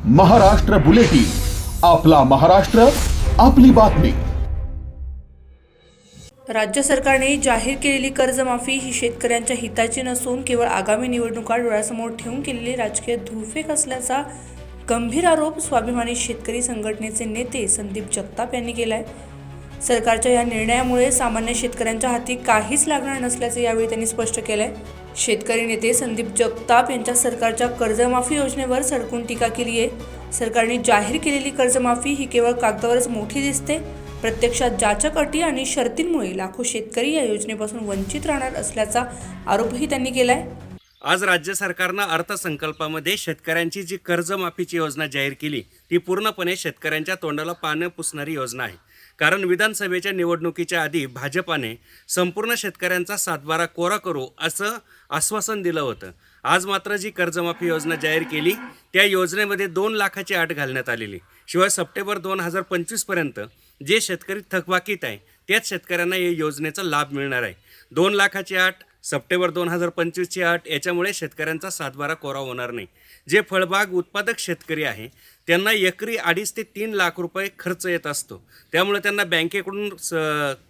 Maharashtra bulletin, आपला महाराष्ट्र, आपली बातमी। राज्य सरकारने जाहीर केलेली कर्जमाफी ही शेतकऱ्यांच्या हिताची नसून केवळ आगामी निवडणुका डोळ्यासमोर ठेवून केलेली राजकीय धूळफेक असल्याचा गंभीर आरोप स्वाभिमानी शेतकरी संघटनेचे नेते संदीप जगताप यांनी केला आहे। सरकारच्या या निर्णयामुळे सामान्य शेतकऱ्यांच्या हाती काहीच लागणार नसल्याचे यावेळी त्यांनी स्पष्ट केले आहे। शेतकरी नेते संदीप जगताप यांच्या सरकारच्या कर्जमाफी योजनेवर सडकून टीका केली आहे। सरकारने जाहीर केलेली कर्जमाफी ही केवळ कागदावरच मोठी दिसते, प्रत्यक्षात जाचक अटी आणि शर्तींमुळे लाखो शेतकरी या योजनेपासून वंचित राहणार असल्याचा आरोपही त्यांनी केला आहे। आज राज्य सरकारनं अर्थसंकल्पामध्ये शेतकऱ्यांची जी कर्जमाफीची योजना जाहीर केली ती पूर्णपणे शेतकऱ्यांच्या तोंडाला पानं पुसणारी योजना आहे। कारण विधानसभेच्या निवडणुकीच्या आधी भाजपाने संपूर्ण शेतकऱ्यांचा सातबारा कोरा करू असं आश्वासन दिलं होतं। आज मात्र जी कर्जमाफी योजना जाहीर केली त्या योजनेमध्ये 2 लाखाची अट घालण्यात आलेली। शिवाय सप्टेंबर 2025 पर्यंत जे शेतकरी थकबाकीत आहे त्याच शेतकऱ्यांना या योजनेचा लाभ मिळणार आहे। 2 लाखाची अट, सप्टेंबर 2025ची अट, याच्यामुळे शेतकऱ्यांचा सातबारा कोरा होणार नाही। जे फळबाग उत्पादक शेतकरी आहे त्यांना एकरी 2.5 ते 3 लाख रुपये खर्च येत असतो, त्यामुळे त्यांना बँकेकडून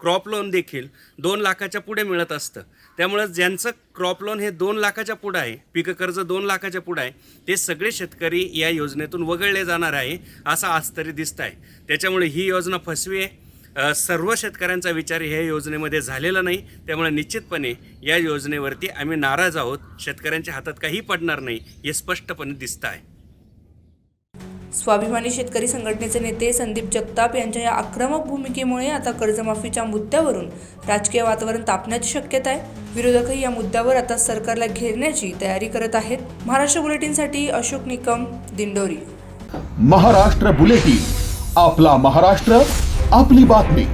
क्रॉप लोन देखील 2 लाखाच्या पुढे मिळत असतं। त्यामुळे ज्यांचं क्रॉप लोन हे 2 लाखाच्या पुढे आहे, पीक कर्ज 2 लाखाच्या पुढे आहे, ते सगळे शेतकरी या योजनेतून वगळले जाणार आहे असं आज तरी दिसत आहे। त्याच्यामुळे ही योजना फसवी आहे। सर्व शेतकऱ्यांचा विचार ह्या योजनेमध्ये झालेला नाही, त्यामुळे निश्चितपणे या योजनेवरती आम्ही नाराज आहोत। शेतकऱ्यांच्या हातात काही पडणार नाही हे स्पष्टपणे दिसत आहे। स्वाभिमानी शेतकरी संघटनेचे नेते संदीप जगताप यांच्या या आक्रमक भूमिकेमुळे आता कर्जमाफीच्या मुद्द्यावरून राजकीय वातावरण तापण्याची शक्यता आहे। विरोधकही या मुद्द्यावर आता सरकारला घेरण्याची तयारी करत आहेत। महाराष्ट्र बुलेटिनसाठी अशोक निकम, दिंडोरी। महाराष्ट्र बुलेटिन, आपला महाराष्ट्र, आपली बातमी।